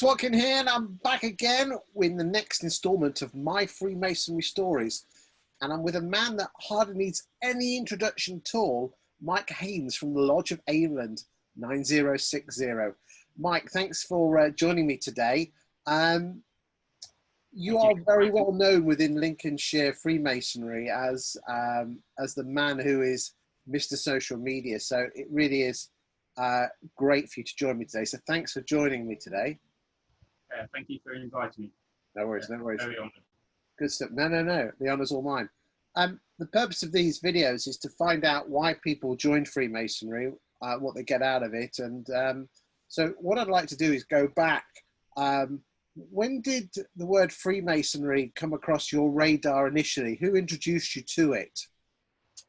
Watkin here, and I'm back again with the next instalment of my Freemasonry stories. And I'm with a man that hardly needs any introduction at all, Mike Haynes from the Lodge of England, 9060. Mike, thanks for joining me today. You are very well known within Lincolnshire Freemasonry as the man who is Mr. Social Media. So it really is great for you to join me today. So thanks for joining me today. Thank you for inviting me. No worries, no worries. Very honoured. Good stuff. No. The honour's all mine. The purpose of these videos is to find out why people join Freemasonry, what they get out of it. And so what I'd like to do is go back. When did the word Freemasonry come across your radar initially? Who introduced you to it?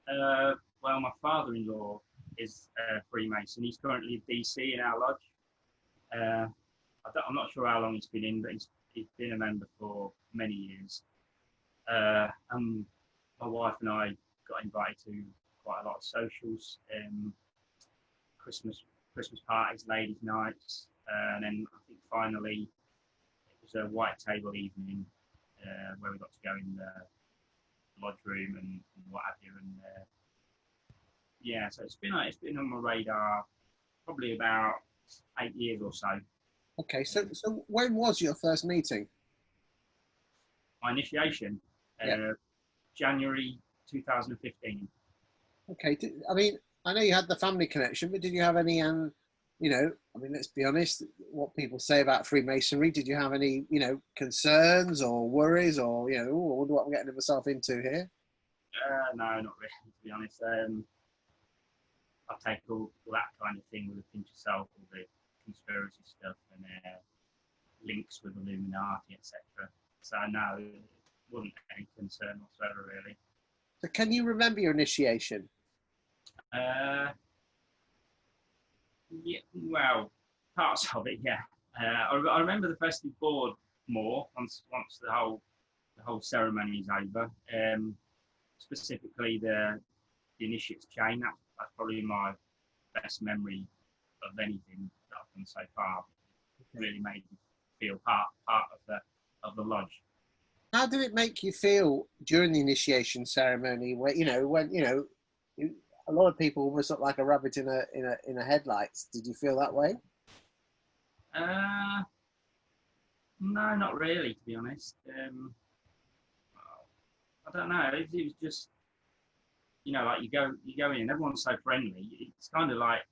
Well, my father-in-law is a Freemason. He's currently a DC in our lodge. I'm not sure how long he's been in, but he's been a member for many years. And my wife and I got invited to quite a lot of socials, Christmas parties, ladies' nights, and then I think finally it was a white table evening where we got to go in the lodge room and what have you. And yeah, so it's been on my radar probably about 8 years or so. Okay, so when was your first meeting? My initiation, January 2015. Okay, I mean, I know you had the family connection, but did you have any, let's be honest, what people say about Freemasonry, did you have any, concerns or worries or, I wonder what I'm getting myself into here? No, not really, to be honest. I take all that kind of thing with a pinch of salt, all the conspiracy stuff and links with Illuminati, etc. So no, it wasn't any concern whatsoever, really. So can you remember your initiation? Yeah, well, parts of it, yeah. I remember the festive board more once the whole ceremony is over. Specifically the initiate's chain. That's probably my best memory of anything that I've done so far. It really made me feel part of the lodge. How did it make you feel during the initiation ceremony? Where a lot of people almost look like a rabbit in a headlights. Did you feel that way? No, not really, to be honest. I don't know. It was just, like you go in and everyone's so friendly. It's kind of like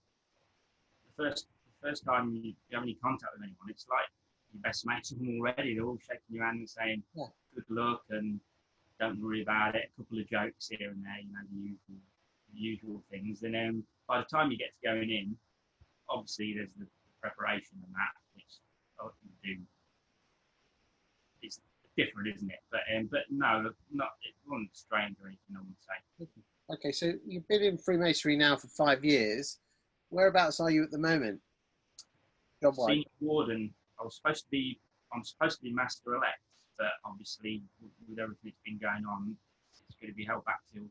the first time you have any contact with anyone, it's like your best mates of them already. They're all shaking your hand and saying, yeah, good luck and don't worry about it. A couple of jokes here and there, the usual things. And then by the time you get to going in, obviously there's the preparation and that, which you do. It's different, isn't it? But no, it wasn't strange or anything, I wouldn't say. Okay, so you've been in Freemasonry now for 5 years. Whereabouts are you at the moment? Job-wise? Senior warden. I'm supposed to be master elect, but obviously with everything that's been going on, it's going to be held back till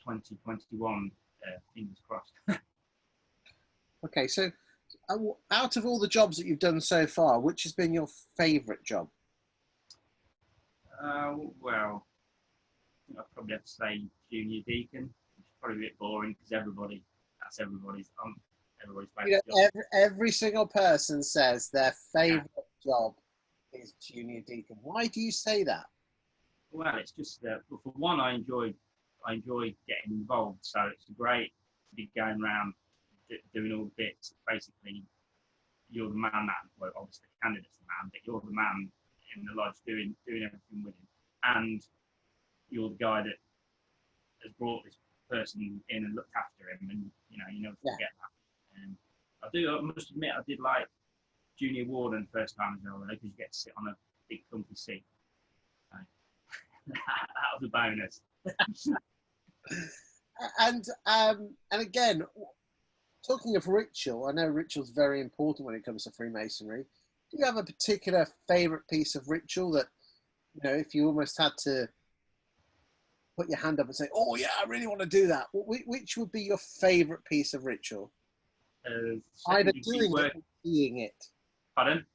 2021. Fingers crossed. Okay, so out of all the jobs that you've done so far, which has been your favourite job? Well, I'd probably have to say junior deacon, which is probably a bit boring because everybody's favourite job. Every single person says their favourite job is junior deacon. Why do you say that? Well, it's just for one, I enjoy getting involved, so it's great to be going around doing all the bits. Basically, you're the man obviously the candidate's the man, but you're the man in the lodge doing everything with him, and you're the guy that has brought this person in and looked after him, and you never forget that. And I must admit, I did like junior warden first time as well, because you get to sit on a big comfy seat. So, that was a bonus. And again, talking of ritual, I know ritual's very important when it comes to Freemasonry. Do you have a particular favourite piece of ritual that, if you almost had to put your hand up and say, oh yeah, I really want to do that, which would be your favourite piece of ritual? Either doing it or seeing it. Pardon?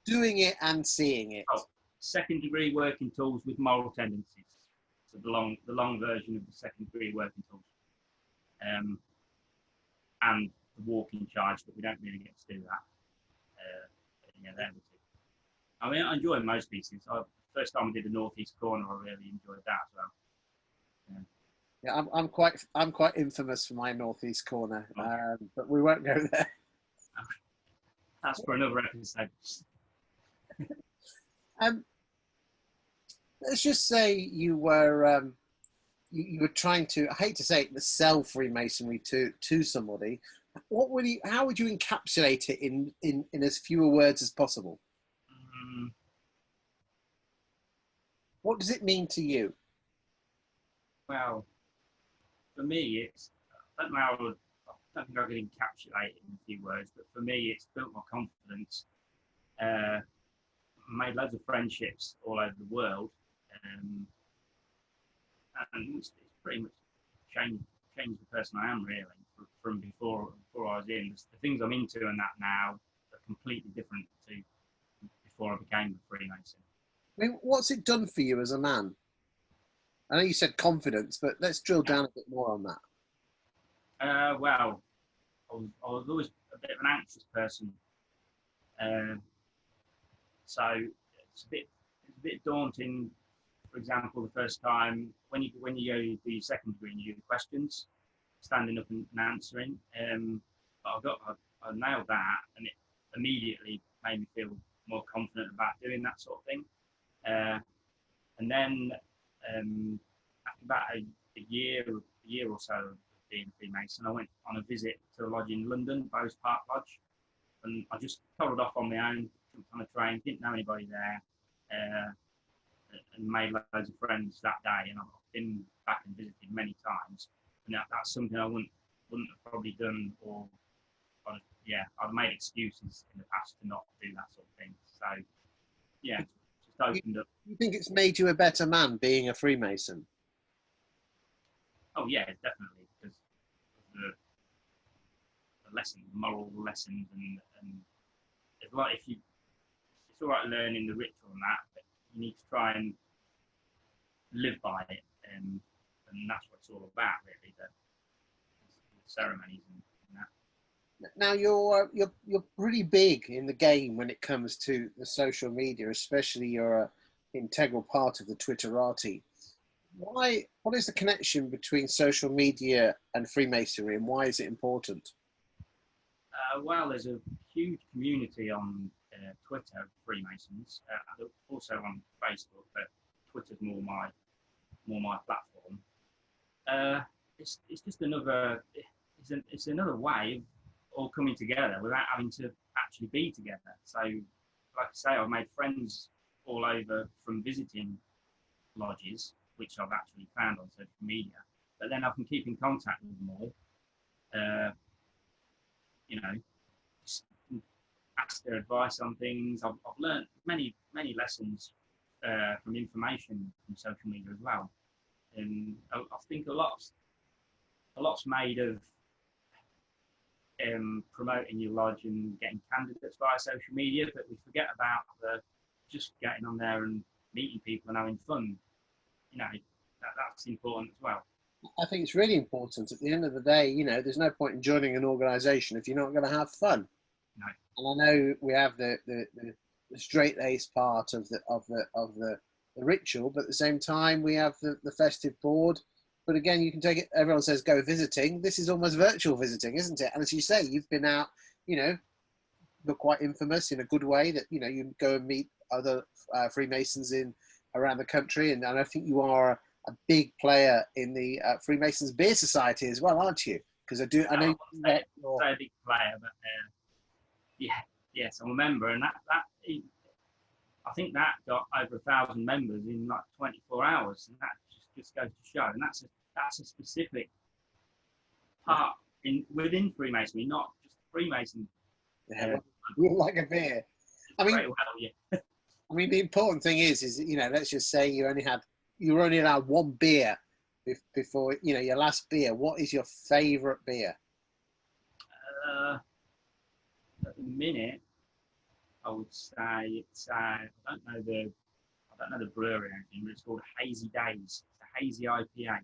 doing it and seeing it. Oh, second degree working tools with moral tendencies. So the long version of the second degree working tools. And the walking charge, but we don't really get to do that. Yeah, they're the two. I mean, I enjoy most pieces. First time we did the northeast corner, I really enjoyed that as well. Yeah, I'm quite infamous for my northeast corner, but we won't go there. That's for another episode. Let's just say you were you were trying to, I hate to say it, sell Freemasonry to somebody. How would you encapsulate it in as fewer words as possible? What does it mean to you? Well, for me, I don't think I could encapsulate it in a few words, but for me, it's built my confidence, made loads of friendships all over the world, and it's pretty much changed the person I am, really, from before I was in. The things I'm into and that now are completely different to before I became a Freemason. I mean, what's it done for you as a man? I know you said confidence, but let's drill down a bit more on that. Well, I was always a bit of an anxious person, so it's a bit daunting. For example, the first time when you go to the second degree and you do the questions, standing up and answering, but I nailed that, and it immediately made me feel more confident about doing that sort of thing. And then after about a year or so of being a Freemason, I went on a visit to a lodge in London, Bowes Park Lodge, and I just travelled off on my own, jumped on a train, didn't know anybody there, and made loads of friends that day. And I've been back and visited many times, and that's something I wouldn't have probably done, or I'd made excuses in the past to not do that sort of thing. So yeah, just opened up. You think it's made you a better man being a Freemason? Oh yeah, definitely, because of the lessons, moral lessons, and it's like it's all right learning the ritual and that, but you need to try and live by it, and that's what it's all about, really, the ceremonies and that. Now you're pretty big in the game when it comes to the social media, especially you're an integral part of the Twitterati. What is the connection between social media and Freemasonry, and why is it important? Well, there's a huge community on Twitter of Freemasons, also on Facebook, but Twitter's more my platform. It's just another it's another way of all coming together without having to actually be together. So, like I say, I've made friends all over from visiting lodges, which I've actually found on social media. But then I can keep in contact with them all. Just ask their advice on things. I've learned many lessons from information from social media as well. And I think a lot's made of promoting your lodge and getting candidates via social media, but we forget about just getting on there and meeting people and having fun. That's important as well. I think it's really important. At the end of the day, there's no point in joining an organisation if you're not going to have fun. No. And I know we have the straight-laced part of the ritual, but at the same time we have the festive board. But again, you can take it. Everyone says go visiting. This is almost virtual visiting, isn't it? And as you say, you've been out. You're quite infamous in a good way. That you go and meet other Freemasons around the country, and I think you are a big player in the Freemasons Beer Society as well, aren't you? Because I know you're a big player, but yes, I'm a member, and that I think that got over 1,000 members in like 24 hours, and that just goes to show. And that's a specific part within Freemasonry, not just Freemason. Yeah, like a beer. I mean, yeah. I mean, the important thing is let's just say you were only allowed one beer before your last beer. What is your favourite beer? At the minute, I would say it's I don't know the brewery or anything, but it's called Hazy Days. It's a hazy IPA.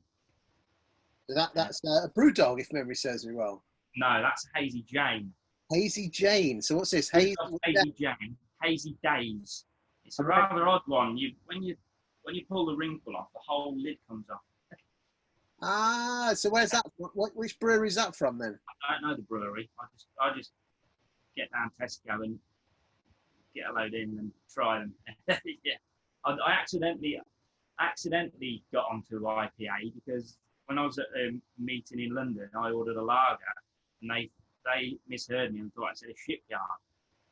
So that's a brew dog, if memory serves me well. No, that's Hazy Jane. Hazy Jane. So what's this? Hazy Jane. Hazy Days. It's a rather odd one. When you pull the ring pull off, the whole lid comes off. Ah, so where's that? Which brewery is that from then? I don't know the brewery. I just get down Tesco and get a load in and try them. Yeah, I accidentally got onto IPA because when I was at a meeting in London, I ordered a lager, and they misheard me and thought I said a shipyard,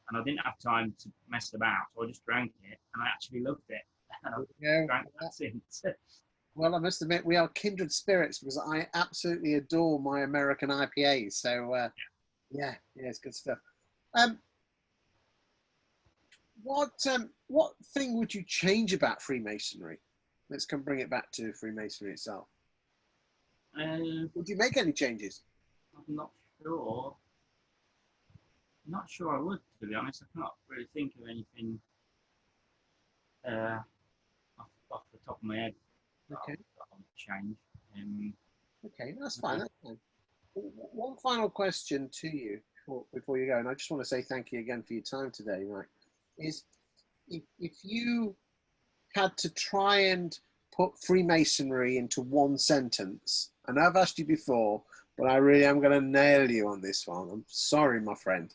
and I didn't have time to mess about, so I just drank it, and I actually loved it, and I've drank that since. Well, I must admit, we are kindred spirits because I absolutely adore my American IPAs. So, yeah, it's good stuff. What thing would you change about Freemasonry? Let's come bring it back to Freemasonry itself. Would you make any changes? I'm not sure. Not sure I would, to be honest. I can't really think of anything off the top of my head. Okay. That I would change. Okay, that's fine. That's fine. One final question to you before you go, and I just want to say thank you again for your time today, Mike. Is if you had to try and put Freemasonry into one sentence, and I've asked you before, but I really am going to nail you on this one. I'm sorry, my friend,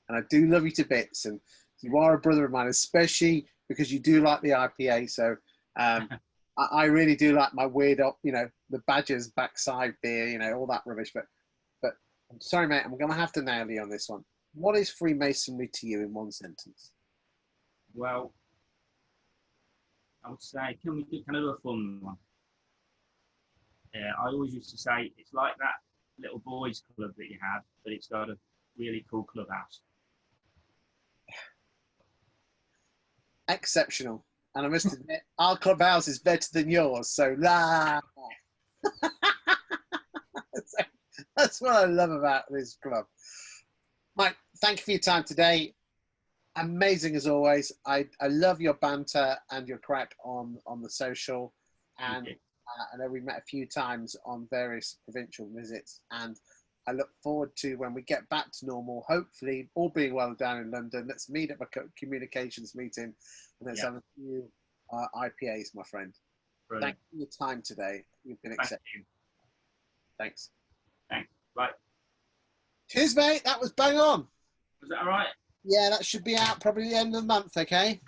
and I do love you to bits, and you are a brother of mine, especially because you do like the IPA. So I really do like my weird, the Badger's backside beer, all that rubbish. But I'm sorry, mate, I'm going to have to nail you on this one. What is Freemasonry to you in one sentence? Well, I would say, can I do a fun one? I always used to say it's like that little boys' club that you had, but it's got a really cool clubhouse. Exceptional. And I must admit, our clubhouse is better than yours. So, that's what I love about this club. Mike, thank you for your time today. Amazing as always. I love your banter and your crack on the social. And I know we met a few times on various provincial visits. And I look forward to when we get back to normal, hopefully, all being well down in London. Let's meet at a communications meeting and let's have a few IPAs, my friend. Brilliant. Thank you for your time today. You've been exceptional. Thanks. Thanks. Bye. Cheers, mate. That was bang on. Was that all right? Yeah, that should be out probably the end of the month, okay?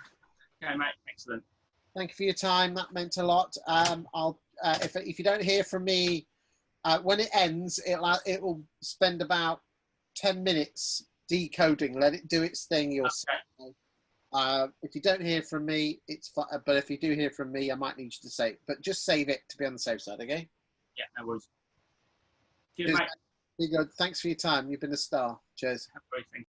Okay, mate. Excellent. Thank you for your time. That meant a lot. If you don't hear from me when it ends, it will spend about 10 minutes decoding. Let it do its thing. You'll see. If you don't hear from me, it's fine. But if you do hear from me, I might need you to say it. But just save it to be on the safe side, okay? Yeah, no worries. Cheers, mate. There you go. Thanks for your time. You've been a star. Cheers. Have a great thing.